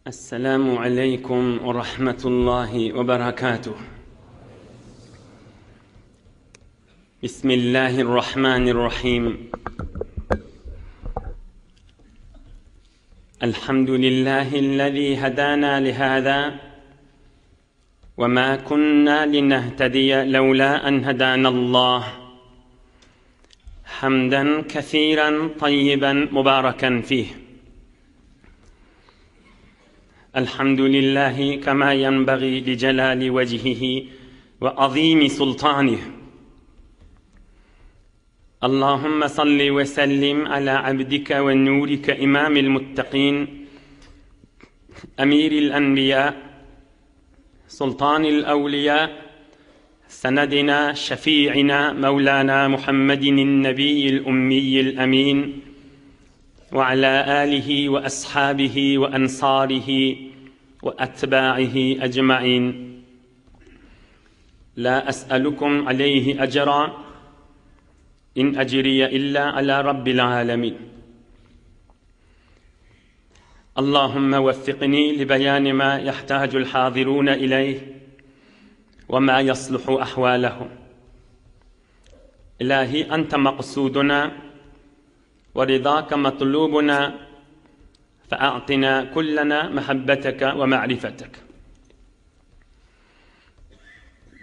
السلام عليكم ورحمة الله وبركاته. بسم الله الرحمن الرحيم. الحمد لله الذي هدانا لهذا وما كنا لنهتدي لولا أن هدانا الله. حمدا كثيرا طيبا مباركا فيه. الحمد لله كما ينبغي لجلال وجهه وعظيم سلطانه. اللهم صل وسلم على عبدك ونورك إمام المتقين أمير الأنبياء سلطان الأولياء سندنا شفيعنا مولانا محمد النبي الأمي الأمين وعلى آله وأصحابه وأنصاره وأتباعه أجمعين. لا أسألكم عليه أجرا إن أجري إلا على رب العالمين. اللهم وفقني لبيان ما يحتاج الحاضرون إليه وما يصلح أحوالهم. إلهي أنت مقصودنا ورضاك مطلوبنا، فأعطنا كلنا محبتك ومعرفتك.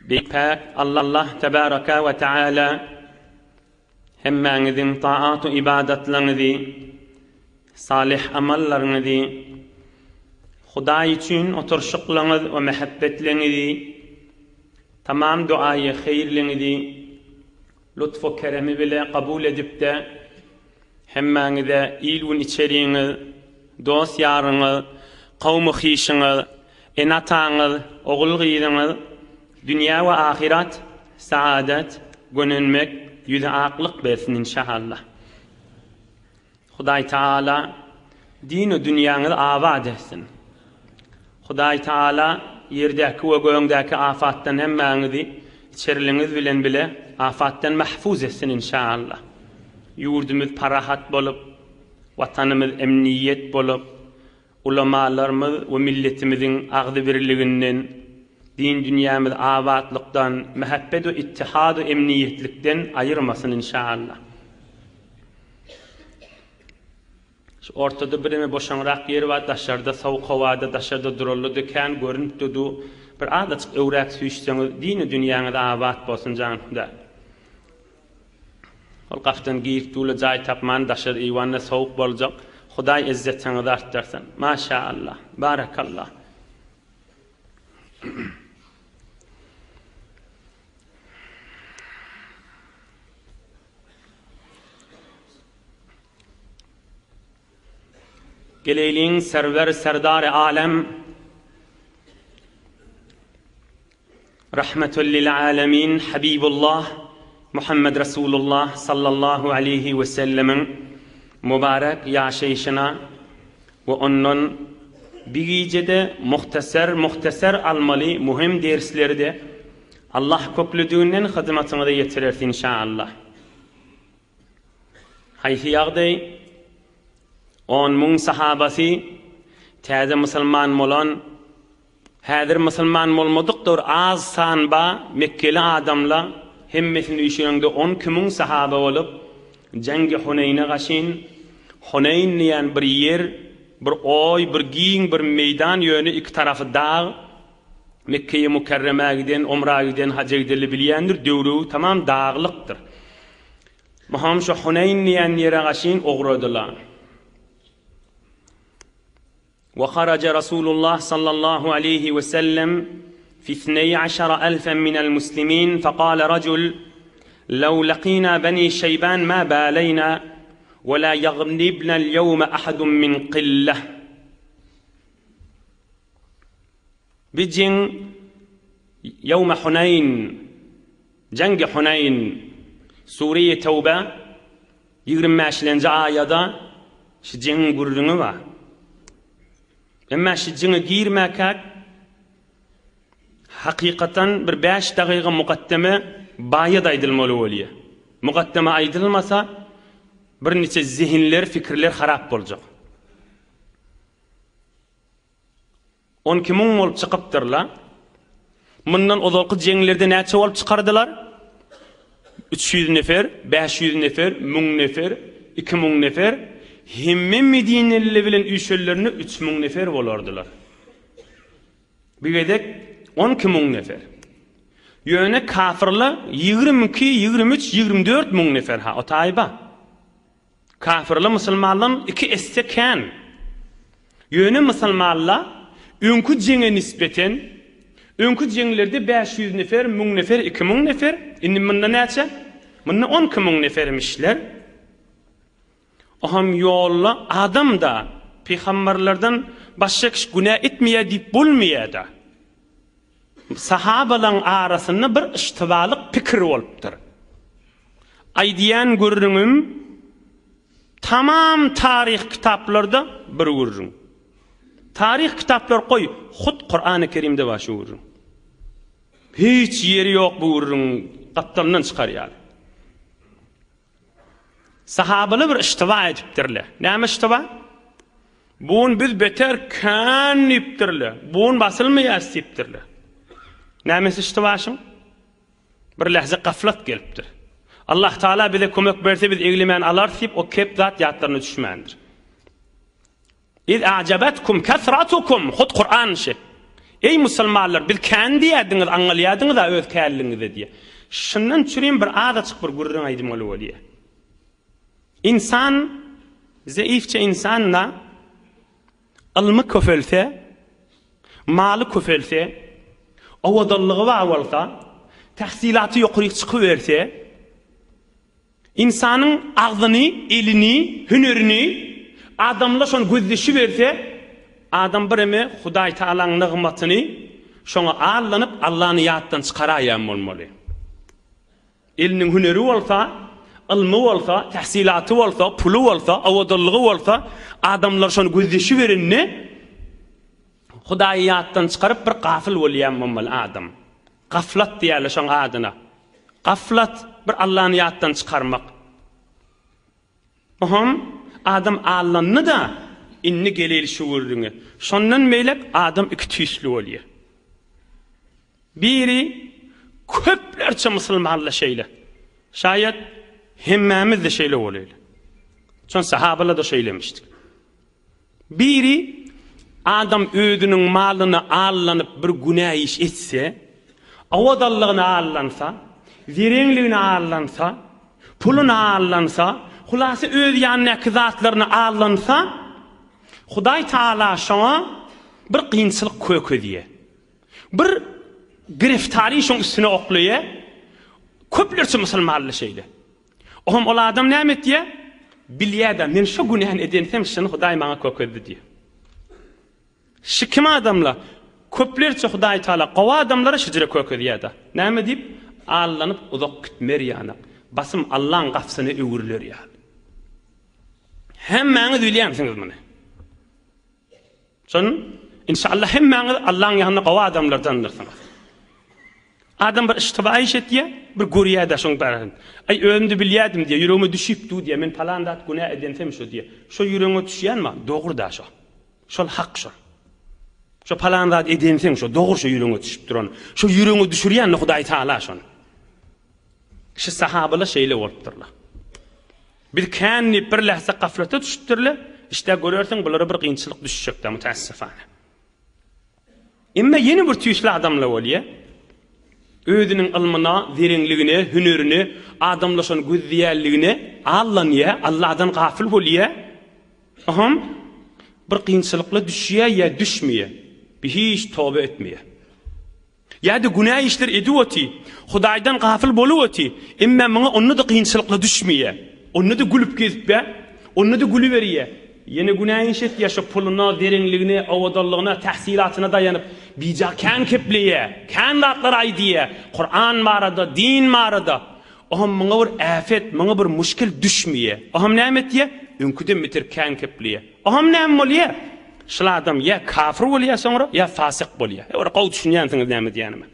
بيباك الله تبارك وتعالى هم ذي طاعات عبادة لنذي صالح أمل لنذي خداي تشين وترشق لنذ ومحبت لنذي تمام دعاء خير لنذي لطف كرم بلا قبول دبتا هم ذا إيلون إتشرين دوس يارن قوم خيشن إناتان أغلغيرن دنيا وآخرات سعادة قننمك يذا عقلق بيثن إن شاء الله. خداي تعالى دين الدنيا آباد هسن. خداي تعالى يردك وقوندك آفاتن هم ذي تشرلنذ بلن بلا آفاتن محفوظ هسن إن شاء الله. Yurdumuz parahat bolup, vatanımız emniyet bolup, ulamalarımız ve milletimizin ağdı birliğinden, din dünyamız avatlıktan, mehabbet ve ittihad ve emniyetlikten ayırmasın inşallah. Şu ortada birime boşanrak yeri var, dışarıda soğuk havada, dışarıda durullu dükkan, görünüp dudu, bir adet evrak süyüşseniz, dini dünyanız avat bolsun canımda. Olqaftan giyip dulu cay tapman daşır ivanna soğuk bolacak. Xuday izzetini arttırsın. Maşallah. Barakallah. Geleyliğin server serdar-ı alem rahmetül lil alemin Habibullah Muhammed Resulullah sallallahu aleyhi ve sellemin mübarek yaşayışına ve onun bir gecede muhtasar almalı mühim dersleri de Allah köklüdüğünden hizmetine de yetirir inşallah. Hayfiyagday 10.000 sahabası taze Müslüman olan hadir Müslüman olmadıktır az sanba Mekkeli adamla hemmetini işlerinde 10.000 sahabe olup cengi Huneyn'e gaşin. Huneyn diyen bir yer, bir oy, bir giyin, bir meydan yönü iki tarafı dağ. Mekke'ye Mükerreme'ye giden, Umra'ya giden, hacca gideli bilendir. Dövru tamam dağlıktır. Muhammed şu Huneyn diyen yere gaşin uğradılar. Ve kharaca Resulullah sallallahu aleyhi ve sellem في 12,000 من المسلمين فقال رجل لو لقينا بني شيبان ما بالينا ولا يغلبنا اليوم أحد من قلة. بجن يوم حنين جنگ حنين سورية توبة يغرم ماشلن جايدا شجن قرنوا اما شجن غير ماكاك hakikaten bir 5 dakika mukaddeme bayat aydılmalı oluyor. Mukaddeme aydılmasa bir neçe zihinler, fikirler harap olacak. 12 ming bolup çykypdyrlar. Mundan ozalky jeňlerde näçe bolup çykardylar? 300 nefer, 500 nefer, 1000 nefer, 2000 nefer. Hemme Medineli bilen üýşellerini 3000 nefer bolardylar. Bigedek 12 ming nefer. Ýöne kafirler 22, 23, 24 ming nefer ha otayba. Kafirler musulmanlaryň 2 esse kän. Ýöne musulmanlar öňkü jeňe nispeten öňkü jeňlerde 500 nefer, 1000 nefer, 2000 nefer, indi munda näçe? Munda 12 ming nefermişler. Aham ýolla adam da peýgamberlerden başga kiş günah etmeýär diýip bolmaýar. Sahabalaryň arasynda bir iştibalyk pikir bolupdyr. Aýdýan görüňüm tamam tarih kitaplarda bir görüň. Tarih kitaplar koy, hut Kur'an-ı Kerim'de başı görüň. Hiç yeri ýok bu görüň, gattamdan çykarýar. Sahabalar bir iştiba edipdirler. Näme iştiba? Bun biz beter kän ipdirler. Bun basylmaýar sipdirler. Nämesi iştibaşyň? Bir lahza gaflat gelipdir. Allah Taala bize kömek berse biz eglimän alar sip o kep zat ýatlaryna düşmändir. İz a'jabatkum kasratukum hut Kur'an şe. Ey musulmanlar biz kendi ýerdiňiz aňalýadyňyz da öz källiňizde diye. Şundan çürüň bir adaçyk bir gurrun aýdym bolýar. İnsan zäifçe insanla ilmi köfelse, maly köfelse, awadallygy bolsa, tahsilaty ýokary çykyberse, insanyň agzyny, elini, hünerini adamlar şonu gözleşi berse, adam bireme Hudaý Taalaň nygmatyny şoňa allanyp Allahny ýatdan çykaraýan bolmaly. Eliniň hüneri bolsa, ilmi bolsa, tahsilaty bolsa, pulu bolsa, awadallygy bolsa, adamlar şonu gözleşi berenni Hudaý ýatdan çykaryp bir gafil bolýan bolmaly adam. Gaflat diýerler şoň adyna. Gaflat bir Allahny ýatdan çykarmak. Aham adam Allahny da inni geleli şu görüňe. Şondan meýlep adam iki tüýsli bolýar. Biri köplerçe musulmanlar şeýle. Şayet hemmemiz de şeýle bolýar. Şon sahabalar da şeýlemişdik. Biri adam özüniň malyny allanyp bir günah iş etse, awadallygyny allansa, zirenligini allansa, pulunu allansa, hulasy öz ýanyňky zatlaryny allansa, Hudaý Taala şoňa bir kynçylyk kökediýär. Bir gireftari şoň üstüne oklaýar. Köplerçe musulmanlar şeýle. Ohum ol adam näme etdiýär? Bilýärda men şu günahy edensem şunu Hudaý maňa kökedi diýär. Şu kim adamlar? Köplerçe Hudaý Taala gowa adamlara şejere kökediýär. Näme diýip? Allanyp uzak gitmer ýany. Basym Allahyň gafsyny öwürler ýa. Hemmäňiz bilýärsiňiz muny. Şon inşallah hemmäňiz Allahyň ýanyna gowa adamlardandyrsınız. Adam bir iştiba etdiýär, bir görýärde şoň baryn. Ay özümdi bilýärdim diýär, ýüregime düşüpdi diýär, men falan dat günah edensem şu diýär. Şo ýüregiňe düşýänmi? Dogry da şo. Şol hak şo. Şo falan dat edensem şo, dogry şo ýüregiňe düşüp duran. Şo ýüregiňe düşürýän Hudaý Taala şonu. Şu sahabalar şeýle bolupdyrlar. Bir känni bir lahza gaflata düşüpdirler. İşte görersen bulara bir kynçylyk düşüşekde mutassifana. Emma yeni bir tüýsli adamlar bolýar. Özüniň ilmina, zirenligine, hünerini, adamlar şonu gözleýärligine allanýar, Allahdan gafil bolýar. Aham bir kynçylykla düşýär ýa düşmeýär. Bir hiç tövbe etmeýär. Ýa-da günah işler ediwati, Hudaýdan gafil bolywati, emma maňa onu da kynçylykla düşmeýär. Onu da gülüp gezip onu da gülü berýär. Yine günah işet ýa-şo puluna, zirenligine, awadallygyna, tahsilatyna daýanyp bija kän kepleýär, kän zatlar aýdýar. Kur'an barada, din barada. Oham maňa bir afet, maňa bir müşkil düşmeýär. Oham näme etýär? Öňküde mitir kän kepleýär. Oham näme bolýar? Şol adam ýa kafir bolýar soňra, ýa fasyk bolýar. Ora gaw düşünýänsiňiz näme diýänimi?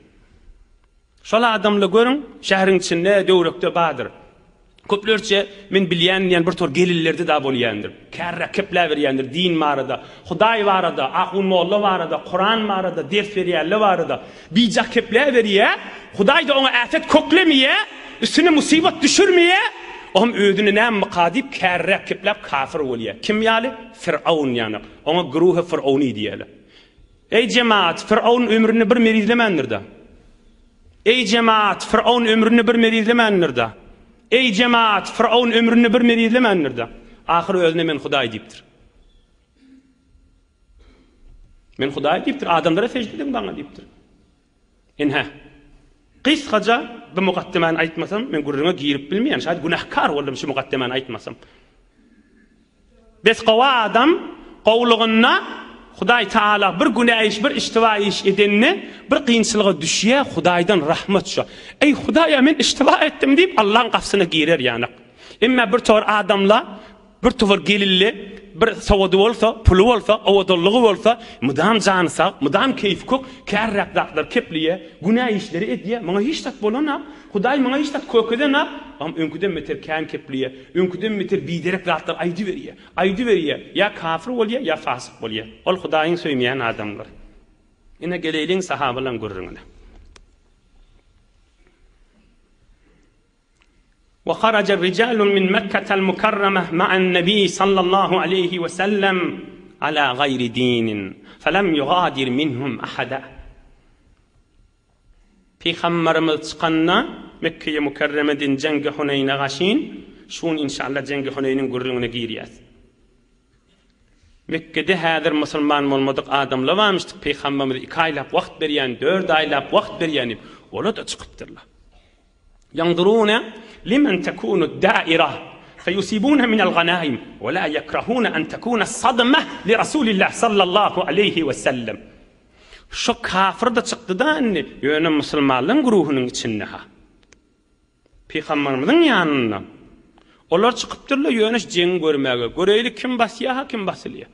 Şol adamla görüň, şähriň içinde döwrekde badyr. Köplerçe men bilýän bir tor gelillerdi da bolýandyr. Kärre kepler berýändir din barada, Hudaý barada, ahun molla barada, Kur'an barada, ders berýärler barada. Bijak kepler berýär, Hudaý da ona afet koklemeye, üstüne musibet düşürmeye, om ödüne näme qadip kärre kepler kafir bolýar. Kim ýaly? Firavun ýany. Ona guruhy Firavuni diýerler. Ey cemaat, Firavun ömrüni bir merizlemendir da. Ey cemaat, Firavun ömrüni bir merizlemendir da. Ey cemaat, Firavun ömrüni bir merizlemendir da. Ahir özüne men Hudaý diýipdir. Men Hudaý diýipdir, adamlara secde edin bana diýipdir. Enhe. Qysgaja bu muqaddimany aýtmasam, men gurruna girip bilmeýän, şaýat günahkar boldum şu muqaddimany aýtmasam. Bes gawa adam gowlugyna Hudaý Taala bir günäýiş, bir iştiba iş edenni bir kynçylyga düşýär, Hudaýdan rahmat şu. Ey Hudaýa men iştiba etdim diýip Allahyň gapsyna girer ýani. Emma bir tor adamla, bir tor gelilli, bir sowady bolsa, pulu bolsa, awdullygy bolsa, mudam janysa, mudam keyif kok, kärrak daqlar kepliye, günäýi işleri edýär. Maňa hiç tat bolana, Hudaý maňa hiç tat kökedena, am öňküden meter kän kepliye, öňküden meter biderek daqlar aýdy berýär. Aýdy berýär. Ya kafir bolýar, ya fasyk bolýar. Ol Hudaýyň söýmeýän adamlar. Ine geleliň sahabalan gurruna. وخرج الرجال من مكة المكرمة مع النبي صلى الله عليه وسلم على غير دين فلم يغادر منهم أحدا. Peygamberimiz çıkanna Mekke'ye mukarremedin cengi Huneyn'e gaşin, şun inşallah cengi Huneyn'in gurruna giriyaz. Mekke'de häzir musulman bolmadyk adamlar varmışdyk, Peygamberimiz 2 aýlap wagt berýän, 4 aýlap wagt berýän, olar da çykypdyrlar. ينظرون لمن تكون الدائرة فيصيبون من الغنائم ولا يكرهون أن تكون الصدمة لرسول الله صلى الله عليه وسلم. Şu kafir da çıktıdan yöne musulmanlığın guruhunun içinde ha. Peygamberimizin yanına. Olar çıkıptırlar yöne jeng görmege. Göreyli kim basya ha kim basılya.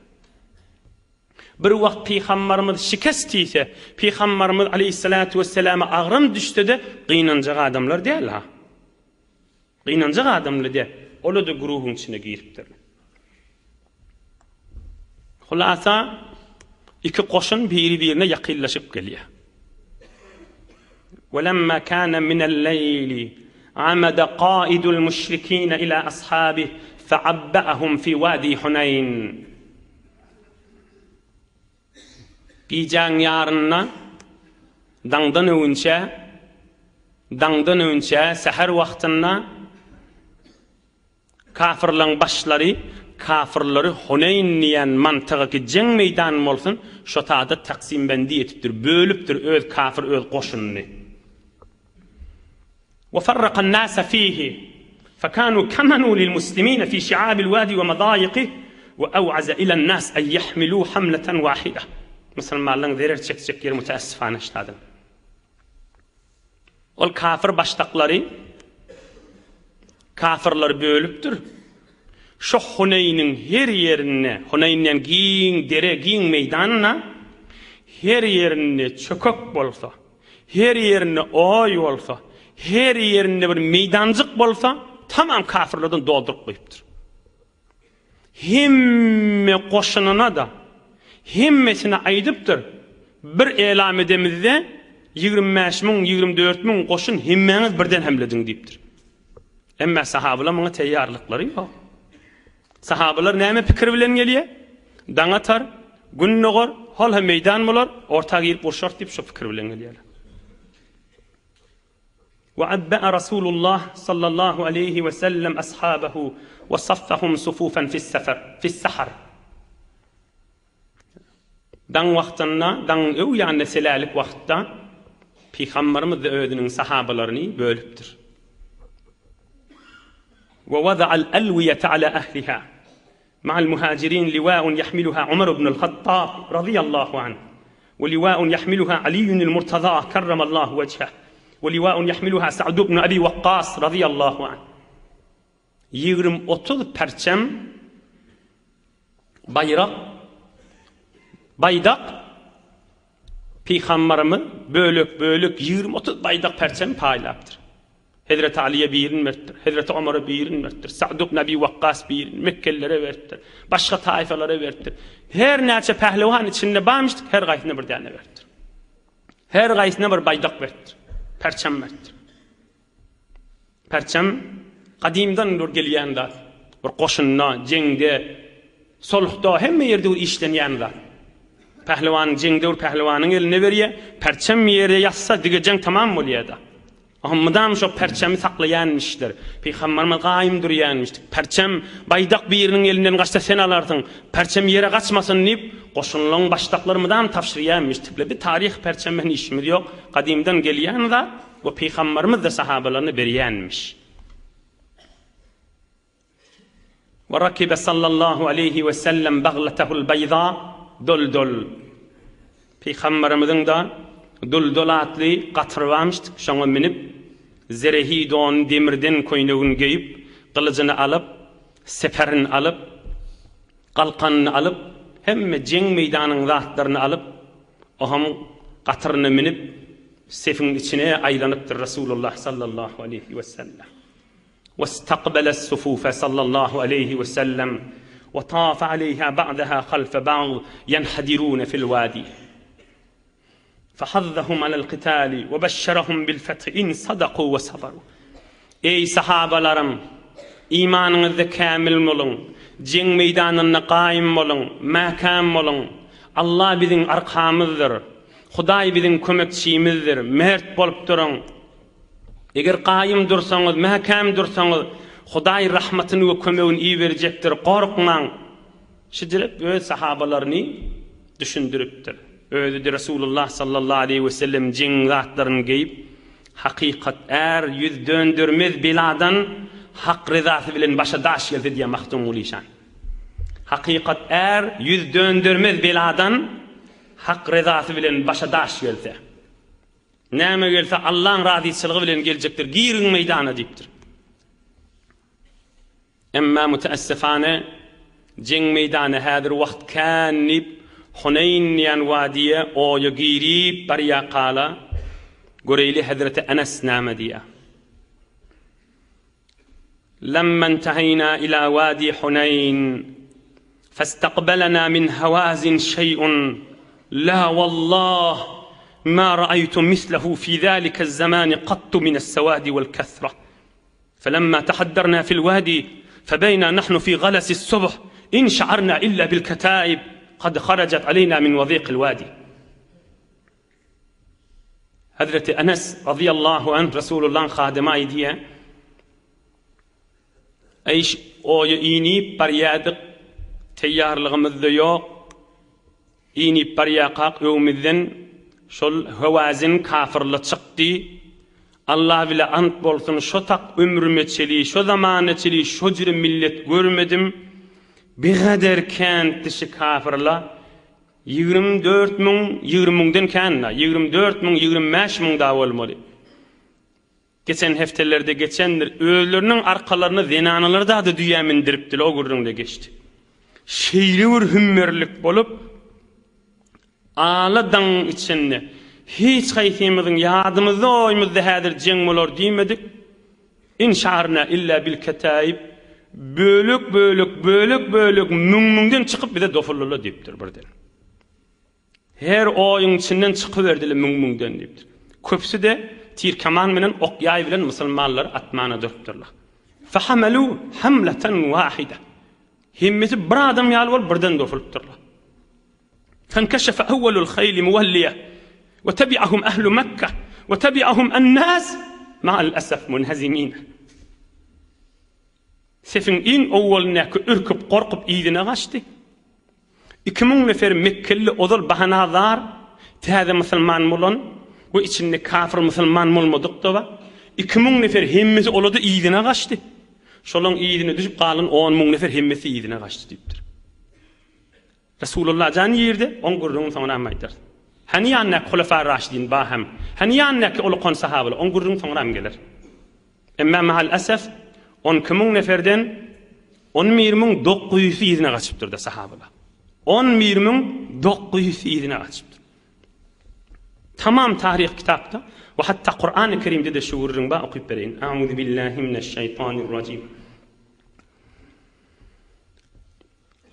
Bir wagt Peygamberimiz şikast ise, Peygamberimiz aleyhissalatu vesselam ağrım düştü de qynanjak adamlar diýil ha. Qynanjak adamlar diýil. Olar da guruhun içine giripdir. Hulasa iki qoşun biri-birine yakınlaşıp geliyor. وَلَمَّا كَانَ مِنَ اللَّيْلِ عَمَدَ قَائِدُ الْمُشْرِكِينَ إِلَى أَصْحَابِهِ فَعَبَّأَهُمْ فِي وَادِي حُنَيْنٍ. Giyeceğin yarınna dangdan önce seher vaxtında kafirlerin başları kafirleri Huneyn diýen mantygy jeng meýdany bolsun, şo taýda taksimbendi etipdir, bölüpdir öz kafir öz goşunyny. Wa farraqa an-nasa fihi fakanu kamanu lil-muslimina fi shi'ab al-wadi wa madayiqihi wa aw'aza ila an-nas an yahmilu hamlatan wahida. Musulmanlaryň zerer çekjekleri mutaessifana işledi. Ol kafir başdaklary kafirler bölüpdir. Şu Huneyn'in her yerine, Huneyn'den giyin, dere giyin meydanına, her yerine çökök bolsa, her yerine oy bolsa, her yerine bir meydancık bolsa, tamam kafirlerden doldurup koyupdur. Himme koşununa da, himmesine aydıptır. Bir elam edemizde 25.000, 24.000 koşun himmeniz birden hemledin deyiptir. Emme sahabalar buna teyyarlıkları yok. Sahabalar näme pikir bilen gelýär? Daň atar, gün nogor, holha meýdan bolar, ortaga girip urşart diýip şu pikir bilen gelýär. Wa abba Rasulullah sallallahu aleyhi ve sellem ashabahu ve saffahum sufufan fi's sahar. Daň wagtynda, daň öw ýany selalik wagtda Peygamberimiz özüniň sahabalaryny bölüpdir. ووضع الألوية على أهلها مع المهاجرين لواء يحملها عمر بن الخطاب رضي الله عنه ولواء يحملها علي المرتضى كرم الله وجهه ولواء يحملها سعد بن أبي وقاص رضي الله عنه. 20-30 perçem baydak Peygamberimiz bölük 20-30 baydak perçem paýlapdyr. Hazreti Ali'ye birini verdir. Hazreti Ömer'e birini verdir. Sa'd ibn Abi Waqqas birini, Mekkellilere verdir. Başka taifelere verdir. Her näçe pehlivan içinde barmışdyk, her gaýsyna bir däne verdir. Her gaýsyna bir baýdak verdir. Perçem verdir. Perçem kadimdan dur gelýän zat. Bir goşunna, jeňde, sulhda hemme ýerde işlenýän zat. Pehliwan jeňde pehlivanyň eline berýär, perçem ýere ýatsa digejeň tamam bolýar. Ahmedam şu perçemi saklayanmışlar. Peygamberimiz gaýym durýanmışdyk. Perçem baýdak biriniň elinden gaçsa sen alarsyň. Perçem ýere gaçmasyn diýip goşunlaryň başdaklarymydan tapşyrýanmışdyk. Bir tarih perçemden işimiz ýok. Kadimden gelýän da bu peygamberimiz de sahabalaryna berýänmiş. Ve rakibe sallallahu aleyhi ve sellem baghlatahu'l bayda duldul. Peygamberimizin de duldulatly gatyr barmışdyk. Şoňa minip zerehidon demirden koýnagyn geyip, gylyjyny alyp, seferin alyp, galkanyny alyp, hemme jeň meýdanynyň zatlaryny alyp, oham gatyryna minip sefin içine aýlanypdyr Rasulullah sallallahu aleyhi ve sellem. واستقبل الصفوف صلى الله عليه وسلم وطاف عليها بعدها خلف بعض ينحدرون في الوادي فحضهم على القتال وبشرهم بالفتح إن صدقوا وصبروا. Ey sahabalarım, imanınızda kamil bolun, jeň meýdanynda gaýym bolun, mäkam bolun. Allah biziň arkamyzdyr. Hudaý biziň kömekçimizdir. Mert bolup durun. Eger gaýym dursaňyz, mäkam dursaňyz, Hudaý rahmatyny we kömegini iyi berjekdir. Gorkmaň. Şiddirip öz sahabalaryny düşündiripdir. Özü Rasulullah sallallahu aleyhi ve sellem jeň zatlaryny geyip, hakikat yüz döndürmez biladan hak rızası bilen başa daş geldi diye mahdum olýan. Hakikat yüz döndürmez biladan hak rızası bilen başa daş geldi. Näme gelse Allah'ın razyçylygy bilen geljekdir. Girin meýdana diýipdir. Emma müteessifane jeň meýdany häzir wagt kanip Hunayn ýan wadiye oýa girip barya qala Goreyli Hazreti Enes näme diýär. Lamma intahayna ila wadi Hunayn fastaqbalana min hawazin shay'un la wallah ما رأيت مثله في ذلك الزمان قط من السواد والكثرة فلما تحدرنا في الوادي فبينا نحن في غلس الصبح إن شعرنا إلا بالكتائب قد خرجت علينا من وضيق الوادي. حضرت أنس رضي الله عنه رسول الله خادمة ايديا ايش او يني بريادق تيار لغمذ يوق يني برياقاق يومذن şol hawazin kafirle çıktı. Allah bile ant bolsun şu tak ömrüme çeli, şu zamana çeli, şu jiri millet görmedim. Bir kadar kent dışı kafirla 24.000 kanna 24.000 da olmalı. Geçen heftelerde geçenler ölülerinin arkalarına zenanalar da adı düyamindiripdiler, o gurrunda geçti. Şeyli bir hümmerlik bolup aladan içinde hiç gaýsymyzyň ýadymyzda oýmyzda häzir jeň bolar diýmedik. İnşarna illa bil kataib bölük müňden çykyp bize dofully diýipdir birden. Her oýuň içinden çykyberdiler müňden diýipdir. Köpsü de tir kaman bilen ok ýay bilen musulmanlar atmana döpdirler. Fahamalu hamlatan wahida. Himmeti bir adam ýaly bol birden dofulupdyrlar. فانكشف أول الخيل مولية وتبعهم أهل مكة وتبعهم الناس مع الأسف منهزمين. Sefin in awwalnäki ürküp gorkup ýygyna gaçdy. 2000 nefer Mekkeli odal bahanazar täze musulman bolan we içinde kafir musulman bolmadyk da 2000 nefer hemmesi olady ýygyna gaçdy. Şolaň ýygyna düşüp galan 10.000 nefer hemmesi ýygyna gaçdy diýipdir. Rasulullah jan yerde on gurrun soňra maýdyr. Hani ýannak Hulafar Raşidin bahem. Hani ýannak ulukon sahabalar on gurrun soňra gelir. Emma mahal asaf 10.000 neferden 10.900 ýygyna gaçypdyr da sahabalar. 10.900 ýygyna gaçypdyr. Tamam tarih kitapda وحتى قرآن الكريم ده شعور رنبا أقول برين أعوذ بالله من الشيطان الرجيم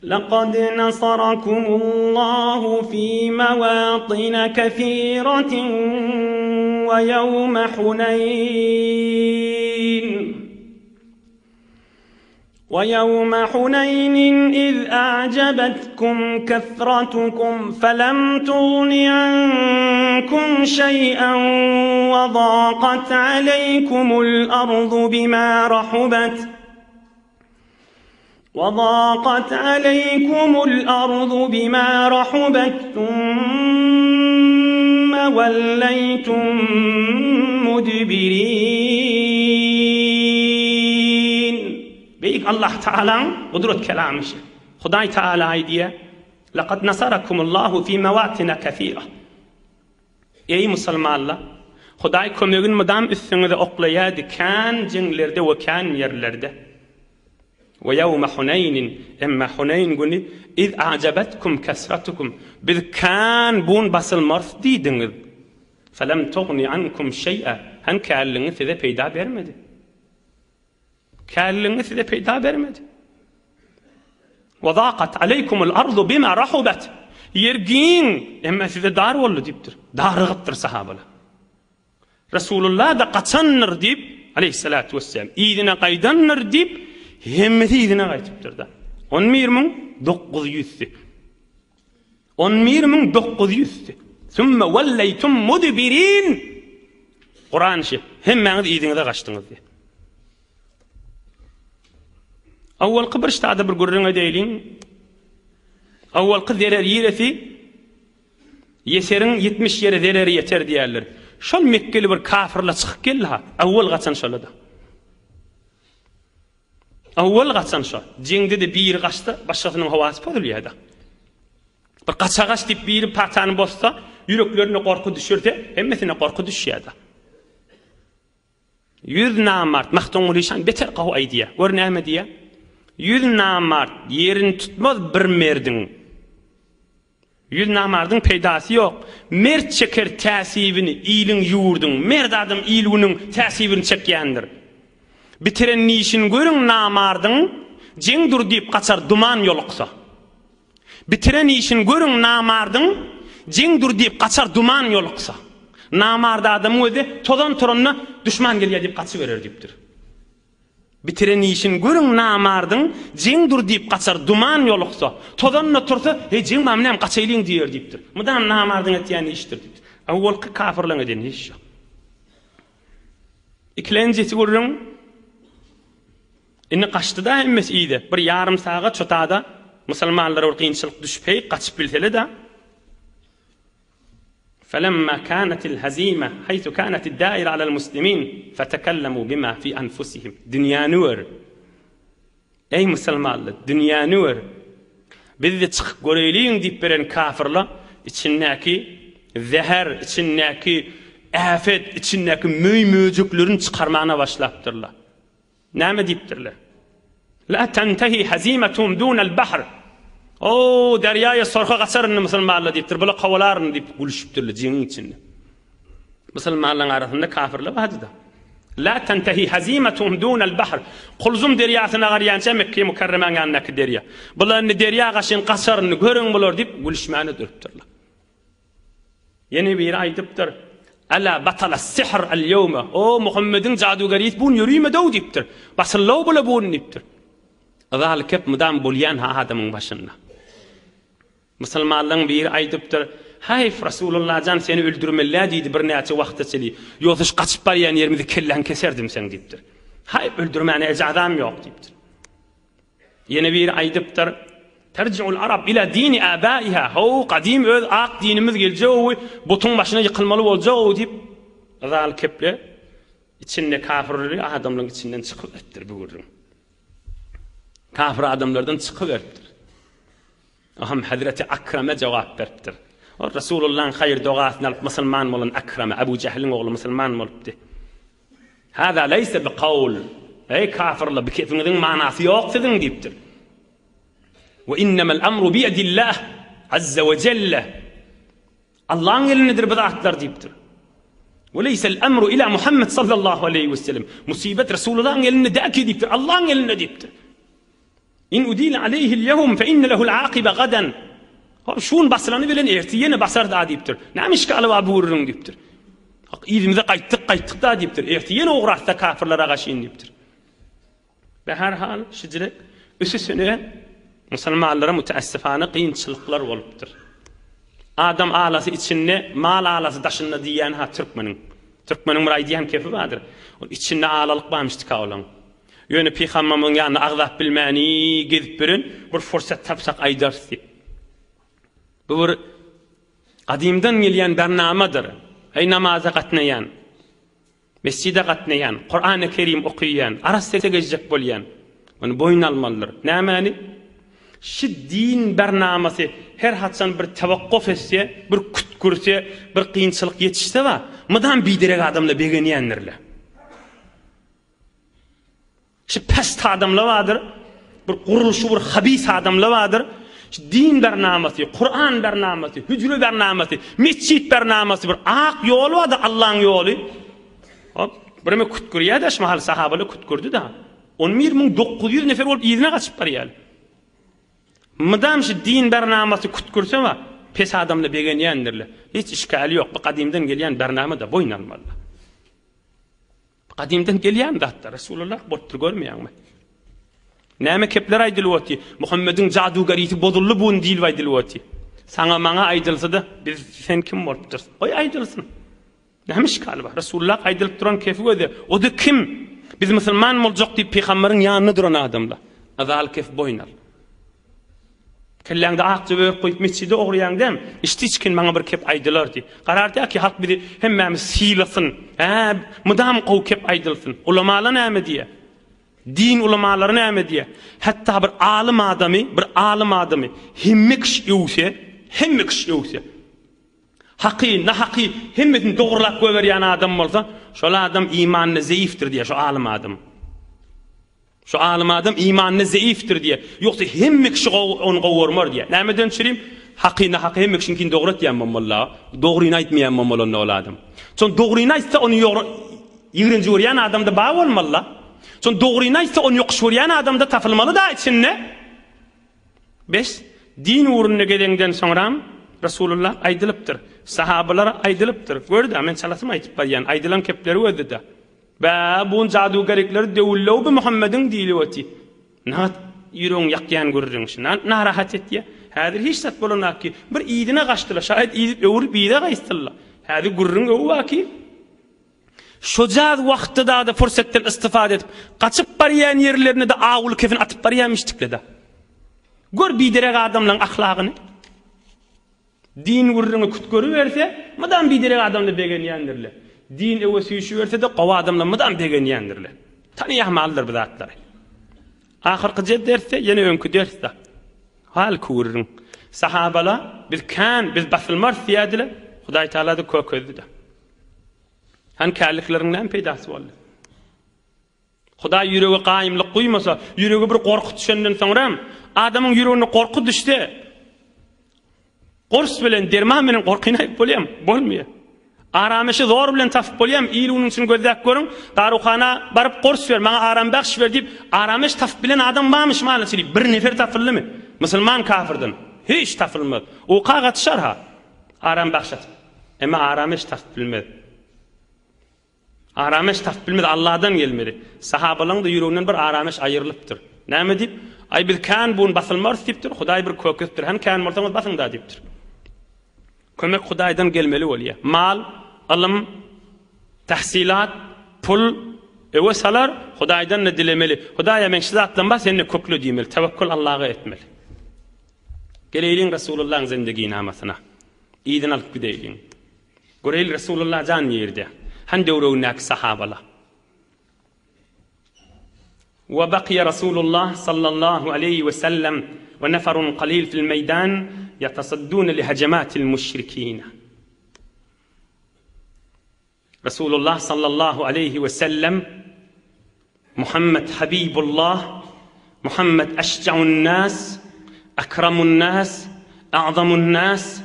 لقد نصركم الله في مواطن كثيرة ويوم حنين إذ أعجبتكم كثرتكم فلم تغن عنكم شيئا وضاقت عليكم الأرض بما رحبت ثم وليتم مدبرين. بيك الله تعالى قدرة كلامش خداي تعالى عيدية لقد نصركم الله في مواطن كثيرة. أي مسلمان الله خداي كميغن مدام الثنغ أقلياد كان جنلرده وكان يرلرده. ويوم حنين إما حنين قلني إذ أعجبتكم كثرتكم بذ كان بون بس المرث ديدنغ فلم تغني عنكم شيئا هن كاللنغ ذا بيدا برمد وضاقت عليكم الأرض بما رحبت يرجين إما ذا دار ولا ديبتر دار غطر صحابة رسول الله دا قطن نرديب عليه الصلاة والسلام إذن قيدا نرديب همتي إذن غايت بتردا أنمير من دق ذيث ثم وليتم مدبرين قرآن شيء هم عند إذن ذا غشتن ذي أول قبر اشتعد بالقرن دايلين أول قدر يرثي يسرن يتمش يرثي يتر ديالر شو المكل بالكافر لا تخكلها أول غتن شل ده أول غتن شل جين ده بير غشت بشرنا هواس بدل هذا بقصة غشت بير باتان بسطة يركلون نقارق دشرته هم مثل نقارق دشياده يذنا مرت مختوم ليشان بتر قهو أيديا ورنا مديا يذنا مرت يرن تمض برمردن يذنا مردن پیداسی yok مرد çeker təsibini iyilin yurdun مرد adam iyilunun təsibini çekyandır bitiren nişin görün namardın cengdur deyip kaçar duman yoluqsa bitiren nişin görün namardın cengdur deyip kaçar duman yoluqsa namarda adam öde todan torunna düşman geliyor deyip kaçı verir deyiptir bitiren işin görün namardın cengdur deyip kaçar duman yoluqsa todanna tursa ceng mamnam kaçaylın diyor deyiptir mudam namardın etiyani iştir deyiptir avvalqı kafirlan eden hiç yok ikincisi görün inni qaçtıda emmes iydi bir yarım saat çotada musulmanlar qiyinchilik düşpey qaçıp bilsele de فلما كانت الهزيمة حيث كانت الدائرة على المسلمين فتكلموا بما في أنفسهم دنيا نور أي مسلمان دنيا نور بالذات قريلين دي برن كافر لا اتشناكي ذهر اتشناكي آفت اتشناكي موجوكلرن تقرمانا başlaptır la نعم ديبتر لا لا تنتهي هزيمتهم دون البحر أو درياء صرخة قصرن مسلمان الله ديبتر بلا قولارن ديب قولشبتر لجينين تشن مسلمان الله عرفنا كافر لا هذا لا تنتهي هزيمتهم دون البحر قل زم درياءنا غريان مكة مكرمة عنك درياء بلا إن درياء غشين قصرن قرن بلور ديب قولش معنا ديبتر لا يعني بيراي ديبتر ألا بطل السحر اليوم أو محمد جادو غريت بون يريم دو ديبتر بس اللو بلا بون نيبتر ذلك مدام بوليان هذا من بشرنا مسلمان لن بير أي دبتر هايف رسول الله جان سين ألدرم الله دي برناتي وقت تسلي يوثش قصبر يعني يرمي ذكر عن كسر دمسن دبتر هايف ألدرم يعني إجعدام يوق دبتر ينبير أي دبتر ترجع العرب إلى دين آبائها هو قديم آق دين مثل جو بطون باشنا يقلملو والجو ديب ذلك بله يتشن كافر آدم لن يتشن نسخل أتر بورم كافر آدمlardan çıkıverdir. Aham Hazreti Akrem'e cevap verdir. Resulullah'ın hayır doğasına Müslüman olan Akrem'e, Ebu Cehil'in oğlu Müslüman olupdu. Hâzâ leyse bi kavl. Ey kafirle bir keyfinizin manası yok sizin deyiptir. Ve innemel emru وليس الأمر إلى محمد صلى الله عليه وسلم. مصيبة رسول الله elinde däki diptir. Allah'ın elinde diptir. İn udil aleyhil yevm fe inne lehul aqibe gadan. Şun basılanı bilen ertiyene basar da diptir. Näme işgaly var buurun diptir. İlimize qayttık da diptir. Ertiyene oğraqda kafirlere gaşyn diptir. Ve her hal şicirek üsüsüne musulmanlara müteessifane kıyınçılıklar olupdur. Adam alası içinde mal alası daşında diyen ha Türkmenin bir diyen kefi vardır. Onun içinde alalık bağmıştı kavlan. Yönü peygamberin yanına ağzap bilmeni gidip bir fırsat tapsak aydarsı. Bu bir kadimden gelen bernamadır. Hay namaza katnayan, mescide katnayan, Kur'an-ı Kerim okuyan, arasete geçecek bolyan. Onu boyun almalıdır. Ne mani? Şu din bernaması her hatsan bir tevakkuf etse, bir kütkürse, bir kıyınçılık yetişse var. Mıdan bidirek adamla begeniyenlerle. Şu pest adamla vardır, bir kuruluşu, bir habis adamla vardır. Şu din bernaması, Kur'an bernaması, hücre bernaması, mescid bernaması, bir ak yolu var da Allah'ın yolu. Birime kütkürüye de mahal sahabalı kütkürdü da. 11.900 nefer olup izine kaçıp var yani. Mıdam şu din bernaması kütkürse var, pes adamla begeniyenlerle. Hiç işgali yok. Bu kadimden gelen bernama da boyun almalı. Kadimden gelen de hatta Resulullah bottur görmeyen mi? Näme kepler aydılwati? Muhammed'in jadugariti bodullu bun dil aydılwati. Sana mana aydılsa da biz sen kim bolupdyr? Oy aydılsın. Näme işgali var? Resulullah aydylyp duran kefi öde. O da kim? Biz musulman boljak diýip peýgamberin ýanyna duran adamlar. Azal kef boynar. Kelläňde akçy böp goýup mescide ogurýan dem, işte içkin maňa bir kep aýdylardy. Garardy ki halk biri hemmämiz hilasyn. Mudam gow kep aýdylsyn. Ulamalar näme diýe? Din ulamaları näme diýe? Hatta bir alim adamy hemme kiş ýewse, haqy, nahaqy hemmedin dogurlap goýberýän adam bolsa, şol adam imanyny zeýifdir diýe, şu alim adam. Şu alim adam imanyny zeýifdir diýe. Ýoksa hemme kiş onu gowurmar diýe. Nämeden çyrim? Haqy, nahaqy hemme kişiň dogry diýen bolmaly. Dogryny aýtmaýan bolmaly ol adam. Şol dogryny aýtsa onu ýigrinji görýän adamda ba bolmaly. Son dogryny aýtsa onu ýokşurýan adamda tapylmaly da içinde. 5. Din uğruna gelenden sonra Resulullah aýdylypdyr. Sahabalar aýdylypdyr. Gördi, men salasym aýtyp barýan, aýdylan kepleri ödedi. Ba bu jadugarlikler dewlew bu Muhammedin diýilýärdi. Nat ýüregiň ýakýan görürüň şuna. Narahat etdi. Häzir hiç sat bolanak ki bir ýydyna gaçdylar. Şaýat ýydyp öwrüp ýyda gaýtdylar. Häzir görürüň öwä ki şojaz wagtda da fursatdan istifade edip kaçıp barýan ýerlerine de aýul kefin atyp barýanmışdyklada. Gör biderek adamlaryň ahlagyny. Din gurruny kütkörü berse, mıdan biderek adamla begenýändirler. Din ewe süýüşi berse de gowa adamla mıdan begenýändirler. Tanýamalydyr bu zatlary. Ahyrky derste ýene öňkü dersde. Hal kurrun. Sahabalar biz basylmar diýdiler. Hudaý Taala da kököddi. Hankarlıklarından peydası oldu. Huda yüreği qaýymlyk goýmasa, yüreği bir korku düşenden sonra adamın yüreğine korku düşse, qors bilen derman bilen korkyny aýyp bolýam, bolmaýar. Arameşi zor bilen tapyp bolýam, ýyly onuň üçin gözläp görüň, daruhana baryp qors ber, maňa aram baxş ber diýip arameş tapyp bilen adam barmyş malasy, bir nefer tapyldymy? Musulman kafirden hiç tapylmady. O qagatşar ha. Aram baxşat. Emma arameş tapyp bilmedi. Arameş tapyp bilmedi, Allah'dan gelmedi. Sahabalyň da ýüreginden bir arameş aýrylypdyr. Näme diýip? Ay bir kan bun basylmar diýipdir, Hudaý bir köküpdir. Hem kan mortamaz basynda diýipdir. Kömek Hudaýdan gelmeli bolýar. Mal, alym, tahsilat, pul, ewe salar Hudaýdan ne dilemeli. Hudaýa men şu zatdan bas seni köklü diýmeli. Tevekkül Allah'a etmeli. Geleýin Resulullah'ın zindigi namasyna. Ýydyny alyp gideýin. Göreýil Resulullah jan ýerde. Han döwrüňdäki sahabalar. وبقي رسول الله صلى الله عليه وسلم ونفر قليل في الميدان يتصدون لهجمات المشركين. رسول الله صلى الله عليه وسلم محمد حبيب الله، محمد أشجع الناس، أكرم الناس، أعظم الناس،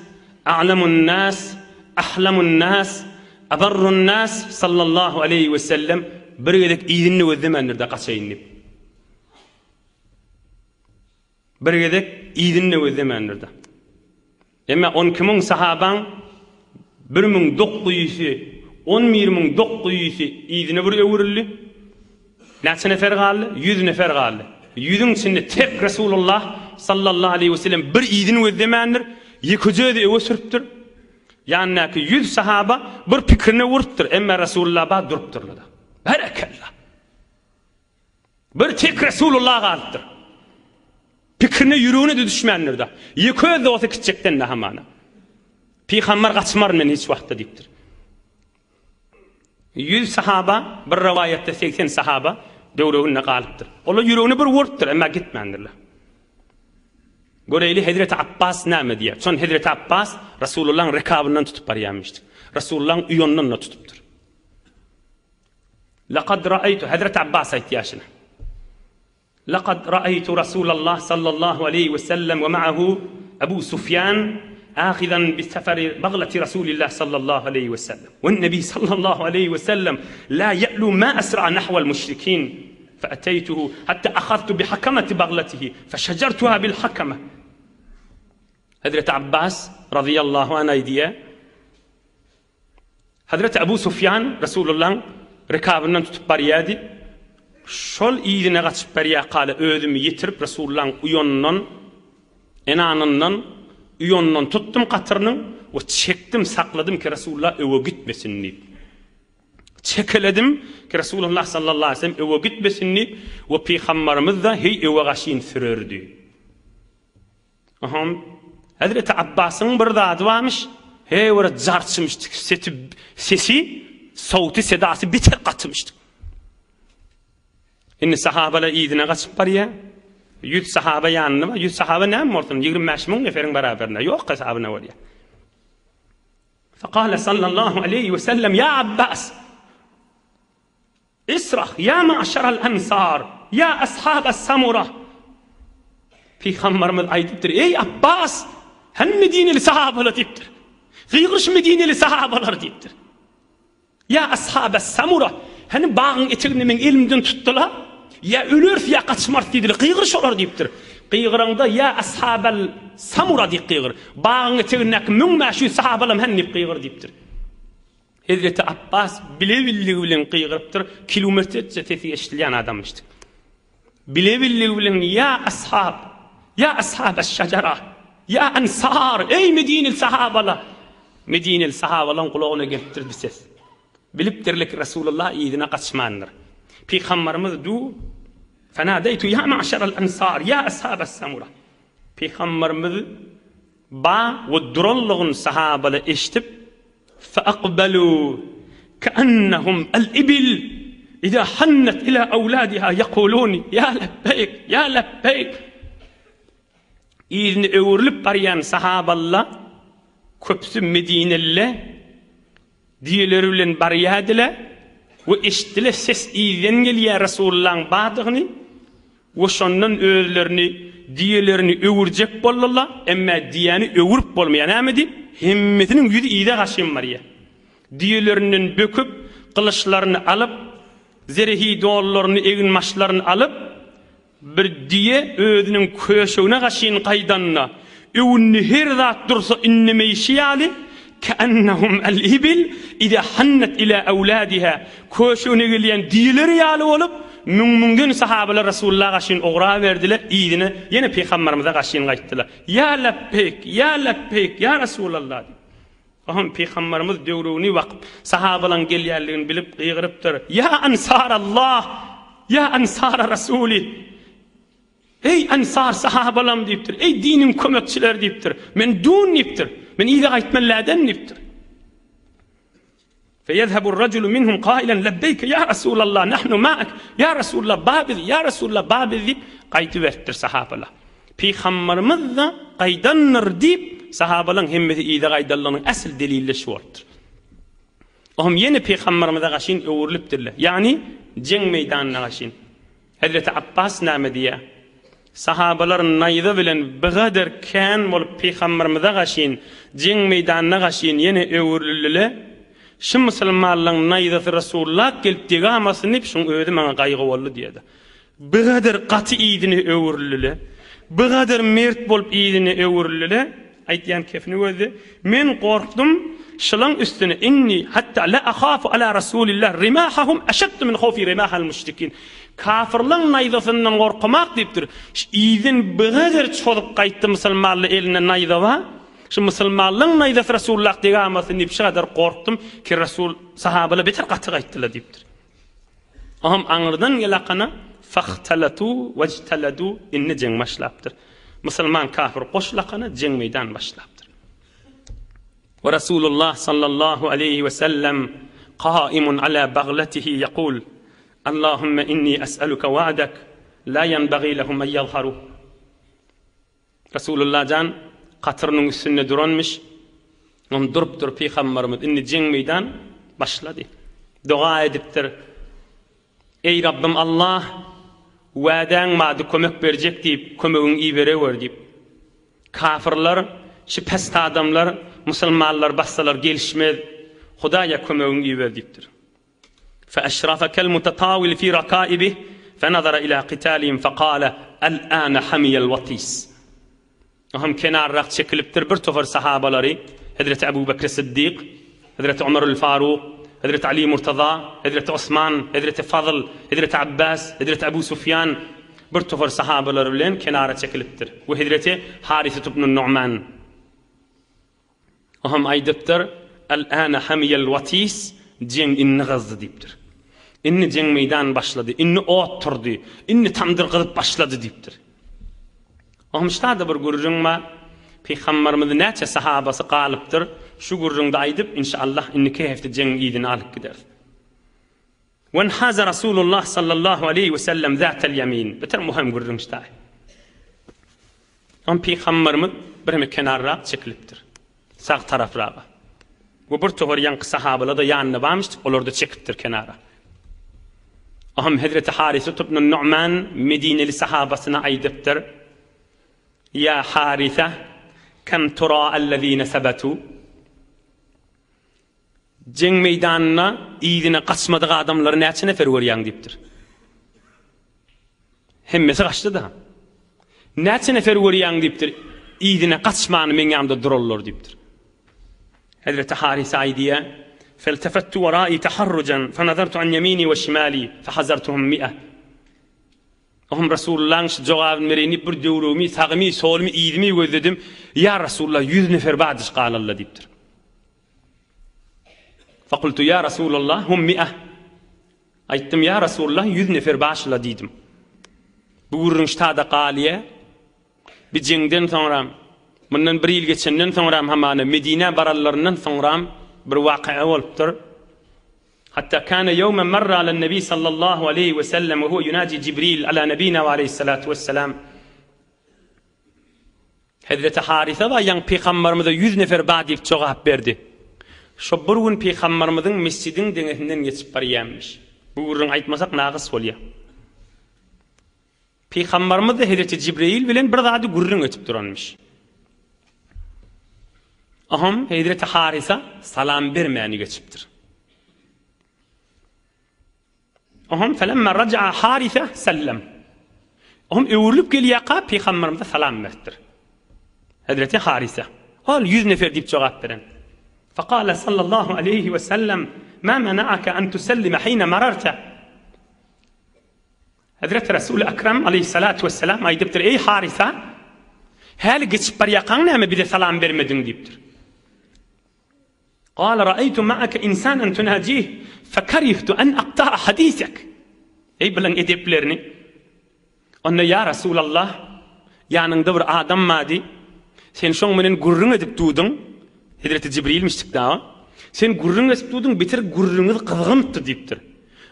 أعلم الناس، أحلم الناس، abarrun nas sallallahu aleyhi ve sellem bir gedek izinni özlemendirde qaçayınıp. Bir gedek izinni özlemendirde. Emma 12.000 sahaban 10.900 izine bir öwürüldi. Näçe nefer galdy? 100 nefer galdy. 100'ün içinde tek Resulullah sallallahu aleyhi ve sellem bir izini özlemendir. Yeküjede öwe sürüpdir. Yani ki 100 sahaba bir pikirine vurupdur. Emma Resulullah ba durupdurlar. Berekallah. Bir tek Resulullah galdyr. Pikirine yürüğüne de düşmendir da. Yeküjede olsa kiçekten de hamana. Peygamber kaçmar men hiç vaqtda dipdir. 100 sahaba, bir rivayette 80 sahaba döwrüğüne galypdyr. Olar yürüğüne bir vurupdur, emma gitmendirler. Göreyli Hazreti Abbas näme diýär? Son Hazreti Abbas Resulullah'ın rekabından tutup barýanmyşdy. Resulullah'ın uyonundan tutupdyr. Laqad ra'aytu Hazreti Abbas aýtýaşyna. Laqad ra'aytu Rasulullah sallallahu aleyhi ve sellem ve ma'ahu Abu Sufyan آخذا بسفر بغلة رسول الله صلى الله عليه وسلم والنبي صلى الله عليه وسلم لا يألو ما أسرع نحو المشركين فأتيته حتى أخذت بحكمة بغلته فشجرتها بالحكمة. حضرت عباس رضي الله عنه أيديه حضرت أبو سفيان رسول الله ركابنا تتبريادي شول إيدنا غتبريا قال ödümü yitirip Resulullah'ın uyonundan enanından uyondan tuttum qatırının ve çektim sakladım ki Resulullah öve gitmesin diye. Çekeledim ki Resulullah sallallahu aleyhi ve sellem öve gitmesin diye ve Peygamberimiz de hey öve gaşin sürürdü. Aham Hazreti Abbas'ın bir dadı varmış. Hey öyle zartmıştık sesi sauti sedası biter katmıştık. Inni sahabeler iyidine kaçıp var ya. 100 sahaba yanına, 100 sahaba näme bolsun? 25.000 neferin beraberine. Yok hesabı ne var ya. فقال صلى الله عليه وسلم يا عباس اصرخ يا معشر الأنصار يا أصحاب السمرة. Peygamberimiz aytıptır. Ey Abbas, hem Medineli sahabalar deyiptir. Gıygırış Medineli sahabalar deyiptir. Ya ashab es-samura, hani bağın eteğini men elimden tuttular. Ya ölür ya kaçmar dediler. Qıygırış olar deyiptir. Qıygıranda ya ashabal samura deyip qıygır. Bağın eteğinek müngmäşi sahabalam hennip qıygır deyiptir. Hazreti Abbas bile-billi bilen qıygırıptır. Kilometreçe sesi eşitleyen adammıştı. Bile-billi bilen ya ashab, ya ashab-eş-şecera, ya ansar, ey Medineli sahabalar. Medineli sahabaların kulağına geliptir bir ses. Bilipdirlik Resulullah iyidine kaçmandır. Peygamberimiz du فناديت يا معشر الأنصار يا أصحاب السمرة. Peygamberimiz ba ve durallığın sahabalı eşitip فأقبلوا كأنهم الإبل إذا حنت إلى أولادها يقولون يا لبيك يا لبيك. İzni öwürlüp baryan sahabalar köpsü Medineliler diýeleri bilen barýadylar ve eşitdiler ses iyiden gelýär Resulullah'ın badygyny ve şondan özlerini diýelerini öwürjek boldylar emma diýeni öwürüp bolmaýan näme himmetiniň ýüzi iyde gaşyn barýa diýelerinden böküp kılıçlarını alıp zerehi dollaryny egin maşlaryny alıp bir diye özünün köşegine gaşyn qaydanna öwünni her zat dursa innemeýşýali كأنهم الإبل إذا حنت إلى أولادها كوشون يقولين ديلر يالو olup mümkün sahabeler Resulullah gaşyn oğra verdiler iyidine yine peygamberimize gaşyn qaytdylar ya lebbeyk ya Resulullah. Aham peygamberimiz döwrüni wagt sahabalan gelýärligini bilip qygyrypdyr. Ya ansar Allah, ya ansar Rasuli. Ey ansar sahabalam diýipdir. Ey dinin kömekçiler diýipdir. Men dun diýipdir. Men iyide qaytmanlardan diýipdir. فيذهب الرجل منهم قائلا لبيك يا رسول الله نحن معك يا رسول الله بابذ يا رسول الله بابذ qayty beripdir sahabalar. Peygamberimiz de qaydanlar diýip sahabalan hemmeti iyide qaydalanyň asl delili şu bolupdyr. Ohm yeni peygamberimize gaşyn öwürlüpdirler. Yani jeng meýdanyna gaşyn. Hazreti Abbas näme diýär? Sahabalar naýda bilen bigader kän bolup peygamberimize gaşyn jeng meýdanyna gaşyn yeni öwürlüler. Şu musulmanlaryň naýdasy Rasulullah gelip digamasyn hep şoň öýde maňa gaýgy boldy diýdi. Bu kadar gaty ýygyny öwürlüle, bu kadar mert bolup ýygyny öwürlüle aýtýan kefini gözi. Men gorkdum şolaň üstüne inni hatta la akhafu ala Rasulillah rimahum ashaddu min khawfi rimahal mushrikin. Kafirlaryň naýdasyndan gorkmak diýipdir. Ýygyň bu kadar çolup gaýtdy musulmanlar eline naýdaba. Şu musulmanlaryň naýdasy Rasulullah digamasyn hep şu kadar gorkdum ki Rasul sahabalar beter gaty gaýtdylar diýipdir. Aham aňyrdan gelakana fahtalatu wajtaladu inne jeng başlapdyr. Musulman kafir qoşlaqana jeng meydan başlapdyr. Ve Rasulullah sallallahu aleyhi ve sellem qaimun ala baghlatihi yaqul Allahumma inni as'aluka wa'dak la yanbaghi lahum an yadhharu. Rasulullah jan qatrynyň üstünde duranmış. Onu durup Peygamberimiz inni jeng meydan başlady. Dua edipdir. Ey Rabbim Allah wa'daň mady kömek berjek diýip kömegiň iyi berewer diýip. Kafirler, şu pest adamlar, musulmanlar bassalar gelişmez. Hudaýa kömegiň iyi ber diýipdir. Fa ashrafa kal mutatawil fi raqaibih fa nazara ila qitalihim fa qala al-ana hamiya al-watis. Aham kenarrak çekilipdir bir tofar sahabalary, Hazrat Abu Bakr Siddiq, Hazrat Umar al-Faruq, Hazrat Ali Murtaza, Hazrat Osman, Hazrat Fadl, Hazrat Abbas, Hazrat Abu Sufyan bir tofar sahabalar bilen kenara çekilipdir. Bu Hazrat Harith ibn Nu'man. Aham aýdypdyr, al-ana hamiya al-watis, jeng inni gazdy diýipdir. Inni jeng meydan başlady, inni ot turdy, inni tamdyr gylyp başlady diýipdir. Aham ştada bir gurrunma Peygamberimiz näçe sahabasy galypdyr. Şu gurrunda aýdyp inşallah inni kehfde jeng ýydini alyp gider. Wen haza Rasulullah sallallahu aleyhi ve sellem zatal yamin. Beter muhim gurrun şta. Am Peygamberimiz bir kenarra çekilipdir. Sağ tarafraga. Bu bir tohar ýanky sahabalar da ýanyna barmışdyk, olar da çekipdir kenara. Aham Hazrat Harith ibn Nu'man Medineli sahabasyna aýdypdyr. Ya Haritha kam tura allazina sabatu. Jeng meydanına iyidine qaçmadyk adamlar näçe nefer görýän diýipdir. Hemmesi qaçdy da. Näçe nefer görýän diýipdir. Iyidine qaçmany men ýanymda durarlar diýipdir. Hazrat Harisa aýdýa فالتفت ورائي تحرجا فنظرت عن يميني وشمالي فحذرتهم 100. Aham Rasulullah'ın jogabyn bereni bir döwrümi, sagmy, solmy, iyidimi gözledim. Ya Rasulullah 100 nefer ba'dys galanlar diýipdir. Faqultu ya Rasulullah hum 100. Aýtdym ya Rasulullah 100 nefer başla diýdim. Bu gurrun ştada galyä. Bir jengden soňra, mundan bir ýyl geçenden soňra hamana Medine barallaryndan soňra bir waqia bolupdyr. Hatta kana yawman marra ala nabi sallallahu aleyhi ve sellem ve huwa yunaji Jibril ala nabina ve aleyhissalatu vesselam. Hazrat Haritha wa ýan Peygamberimize 100 nefer ba'd diýip jogap berdi. Şo bir gün Peygamberimizin mescidin deňesinden geçip barýarmış. Bu gurrun aýtmasak nagys bolýar. Peygamberimiz de Hazrat Jibril bilen bir zady gurrun ötüp duranmış. Aham Hazrat Haritha salam bermäni geçipdir. Aham felemma raja'a Haritha sallam. Aham öwürlüp gelýäka Peygamberimize salam berdir. Hazrat Haritha hal 100 nefer diýip jogap beren. Faqala sallallahu aleyhi ve sellem ma mana'aka an tusallima hina mararta. Hazrat Resul Ekrem aleyhissalatu vesselam aýdypdyr, ey Haritha hal geçip barýakan näme bir de salam bermedin diýipdir. قال رأيت معك إنسانا تناجيه فكرهت أن أقطع حديثك. أي بلن إدبلرني أن يا رسول الله yanında bir adam madi sen şoň menen gurrun edip dudun Hazrat Jibril mişdik da sen gurrun edip dudun bitir gurruňyzy qızgymypdy diýipdir.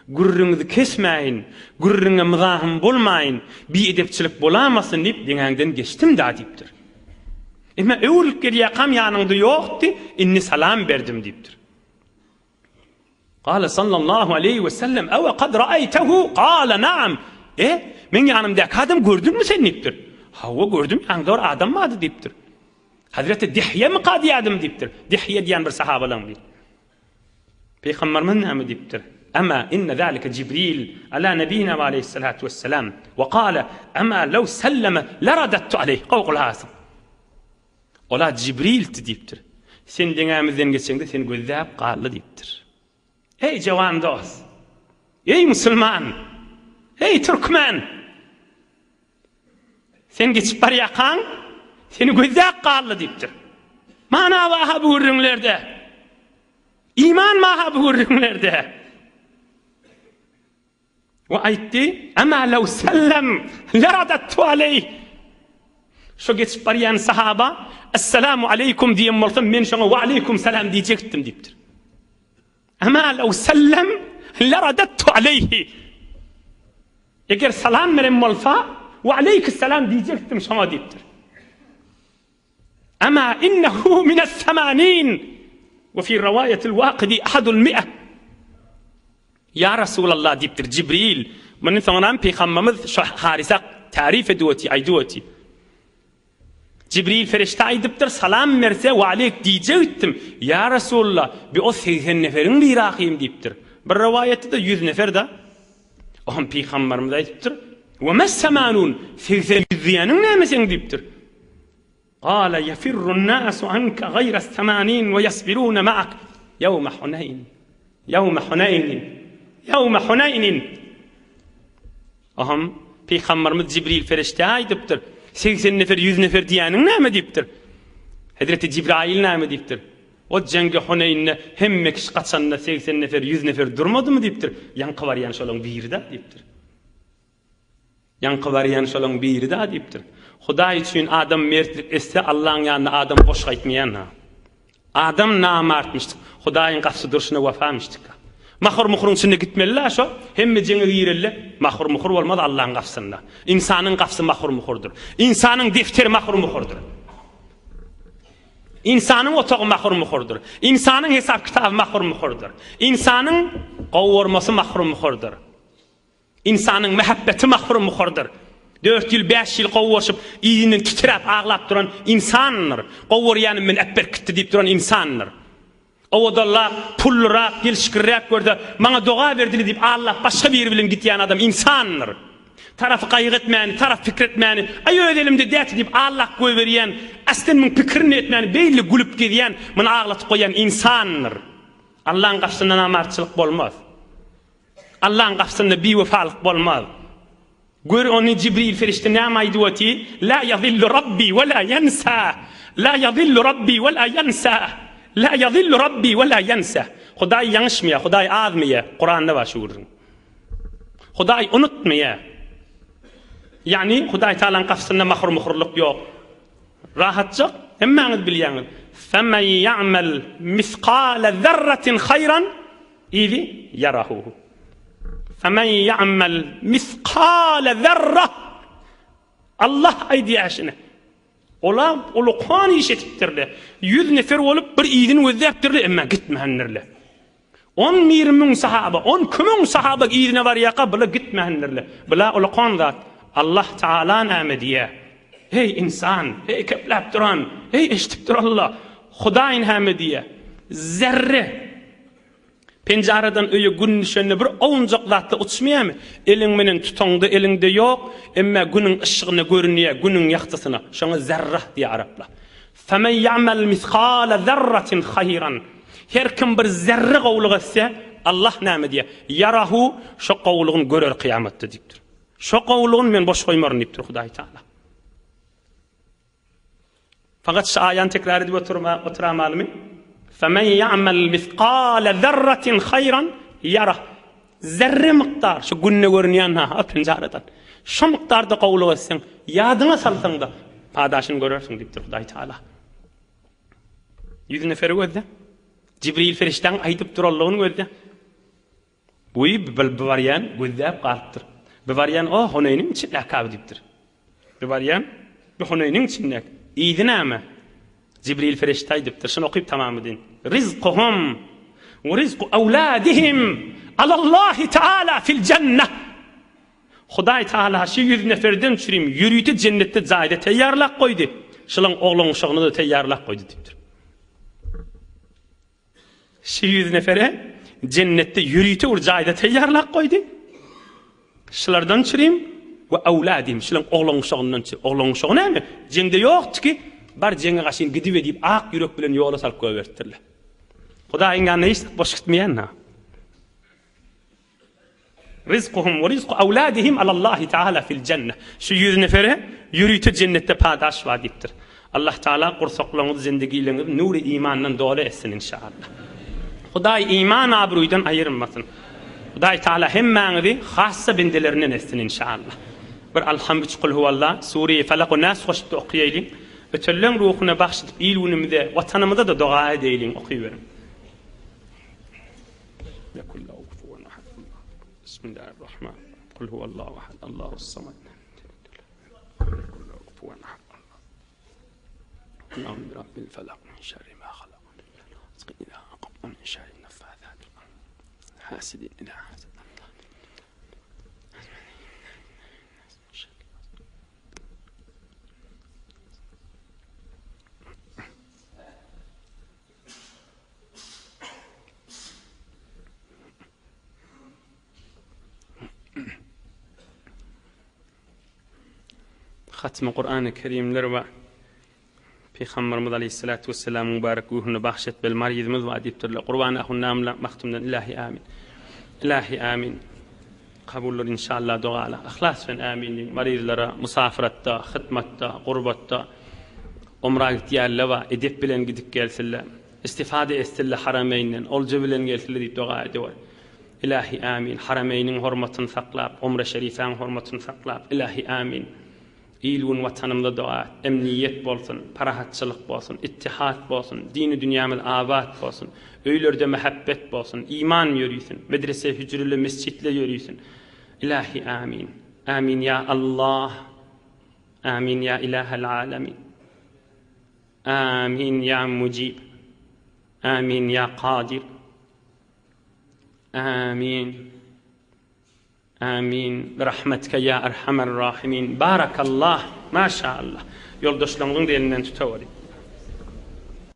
Gurruňyzy kesmäyin, gurruňa mızahym bolmaýyn, bir edepçilik bolamasyn diýip deňäňden geçtim da diýipdir. Emma öwrülüp gelýäkam ýanynda ýokdy, inni salam berdim diýipdir. Qala sallallahu aleyhi ve sellem aw qad ra'aytahu qala na'am. Men ýanymda adam gördünmü sen diýipdir. Hawa gördüm, ýanymda adam mady diýipdir. Hazreti Dihye mi qadi adam diýipdir. Dihye diýen bir sahabalar bilir. Peygamberimiz näme diýipdir? Ama inne zalika Jibril ala nabiyina ve aleyhissalatu vesselam ve qala ama law sallama laradattu alayhi qawqul hasan. Ola Jibril diýipdir. Sen deňämizden geçeňde sen gözläp galdy diýipdir. Ey jawan dost. Ey musulman. Ey türkmen. Sen geçip barýakan, seni gözläp galdy diýipdir. Mana waha bu ürünlerde. İman maha bu ürünlerde. Ve aytti, ama law sallam laradattu alayhi. Şu geçip baryan sahaba, assalamu aleykum diyen bolsam, men şoňa wa aleykum salam diýjekdim diýipdir. Ama law sallam laradattu alayhi. Eger salam meren bolsa, wa aleykum salam diýjekdim şoňa diýipdir. Ama innehu min as-80 وفي رواية الواقدي أحد 100. يا رسول الله ديبتر جبريل من ثمانام بيخممذ حارسة تعريف دوتي أي دوتي جبريل فرشتا أي دبتر سلام مرسى وعليك ديجوتم يا رسول الله بأثيث النفرين لراقيم ديبتر بالرواية دا يذ نفر دا وهم بيخمم دا ديبتر وما السمانون في ذيانون نامسين ديبتر قال يفر الناس عنك غير 80 ويصبرون معك يوم حنين يوم حنين يوم حنين. Aham Peygamberimiz Jibril ferişte aýdypdyr. 80 nefer 100 nefer diýäniň näme diýipdir? Hazreti Jibril näme diýipdir? O jenge Hunaynne hemme kişi gaçanna 80 nefer 100 nefer durmadymy diýipdir? Ýanky barýan şolaň birde diýipdir. Ýanky barýan şolaň birde diýipdir. Hudaý üçin adam mertlik etse Allah'ın ýanyna adam boş gaýtmaýan. Adam namartmışdyk. Hudaýyň gapsy durşuna wafamışdyk. Mahur muhurun içinde gitmeliler şo. Hemme jeňe giýerelle. Mahur muhur bolmaz Allah'ın gapsynda. İnsanyň gapsy mahur muhurdur. İnsanyň defteri mahur muhurdur. İnsanyň otagy mahur muhurdur. İnsanyň hesap kitaby mahur muhurdur. İnsanyň gowurmasy mahur muhurdur. İnsanyň mehabbeti mahur muhurdur. 4 ýyl 5 ýyl gowurşyp iýini titrap aglap duran insanlar. Gowur ýany men äpber kitdi diýip duran insanlar. Awdallah pulrak gelşkirrak gördi. Maňa doga berdili diýip Allah başga bir bilen gitýän adam insanlar. Tarafy gaýgy etmäni, taraf pikir etmäni, aý ödelimde däti diýip Allah goý berýän, aslen men pikirini etmäni beýli gülüp gidýän, men aglatyp goýan insanlar. Allah'ın gapsynda namarçylyk bolmaz. Allah'ın gapsynda bewefalyk bolmaz. Gör onu Jibril ferişte näme aýdywati? La yadhillu rabbi ve la yansa. La yadhillu rabbi ve la yansa. La yadhillu rabbi ve la yansa. Hudaý ýaňşmaya, Hudaý azmaya. Kur'anda var şu ürün. Hudaý unutmaya. Yani Hudaý Taala'nın gapsynda mahrum muhurlyk ýok. Rahatçyk, hemmäňiz bilýäňiz. Femen ya'mal misqala zarratin hayran izi yarahu. Femen ya'mal misqala zarra. Allah aýdýaşyny. Ola uluqan işetipdirler. 100 nefer olup bir iýdin gözläpdirler, emma gitmehenlerle. 10-20 sahaba, 10 sahaba iýdine barýaka bila gitmehenlerle. Bila uluqan zat. Allah Taala näme diýär? Hey insan, hey keplap duran, hey eşitip dur Allah. Hudaýyň näme diýär? Zerre penjaradan öýe gün nişanly bir oňjak zatda uçmaýarmy? Eliň menen tutаңdy, eliňde ýok, emma günüň ışıgyny görünýär, günüň ýaktysyna. Şoňa zarra diýär araplar. Femen ya'mal misqala zarratin hayran. Her kim bir zerre gowluk etse, Allah näme diýär? Yarahu, şo gowlugyny görer kıyamatda diýipdir. Şo gowlugyny men boş goýmaryn diýipdir Hudaý Taala. Fakat şu ayan tekrar edip oturamalymy? Femen ya'mal misqala zarratin hayran yara. Zerre miqdar şu günne görünýän ha penjaradan. Şu miqdarda gowluk etseň, ýadyňa salsaň da padaşyny görersiň diýipdir Hudaý Taala. 100 nefer gözde. Jibril ferişten aýdyp durallygyny gözde. Bu baryan gözläp galypdyr. Bu baryan o Hunaýnyň içinde akab diýipdir. Bu baryan bu Hunaýnyň içinde. İýdinäme? Jibril ferişte aýdypdyr. Şunu okyp tamam edin. Rizquhum ve rizqu awladihim alallahi Taala fil cenneh. Hudaý Taala şu 100 neferden çürim ýürüýti cennetde jaýda teýýarlap goýdy. Şulaň oglan uşagyny da teýýarlap goýdy diýipdir. Şu 100 nefere cennette yürüyte urcayda teyyarlap koydu. Şulardan çüreyim ve avladim. Şulan oğlan uşağından çüreyim. Oğlan uşağı ne mi? Cende yoktu ki. Bar cenge kaşın gidip edip ak yürek bilen yola salıp koyvertirler. Huda ingan ne işte boş gitmeyen ha. Rizkuhum ve rizku avladihim alallahi Teala fil cennet. Şu 100 nefere yürüyte cennette padaş vadiptir. Allah Teala kursaklarınızı zindegilerinizi nuru imandan dolu etsin inşallah. Huday iman abruydan ayırmasın. Huday Teala hemmenizi hassa bendelerinden etsin inşallah. Bir alhamdülillah kul huvallah Suriye Felak ve Nas hoştu okuyayım. Ötellen ruhuna bağışlayıp ilunumda vatanımıza da dua edelim okuyuverim. Bismillahirrahmanirrahim. Kul huvallahu ahad. Allahus samad. Allahümme rabbil felak min şerri ma halak. Rizqina aqam min şerri neffathati. Hasidin ila hasad. Hatmi Kur'an-ı Kerimler ve Peygamberimiz Aleyhissalatu vesselam mübarek ruhunu bahşet bel maryidimiz ve adiptirler. Kurban ahun namla maktumdan ilahi amin. İlahi amin. Kabullur inşallah duala. İhlas fen amin. Maryidlara musafiratta, hıtmatta, kurbatta, umra gittiyerle ve edip bilen gidip gelsiller. İstifade estille harameynen, olca bilen gelsiller deyip dua ediyor. İlahi amin. Harameynin hurmatını saklap, umre şerifenin hurmatını saklap. İlahi amin. İlun vatanımda dua, emniyet bolsun, parahatçılık bolsun, ittihat bolsun, dini dünyamız abat bolsun, öylerde mehabbet bolsun, iman yürüsün, medrese hücreli mescitle yürüsün. İlahi amin. Amin ya Allah. Amin ya ilahel alemin. Amin ya mucib. Amin ya qadir. Amin. Amin. Rahmetke ya erhamer rahimin. Barakallah. Maşallah. Yoldaşlarımın elinden tutaveri.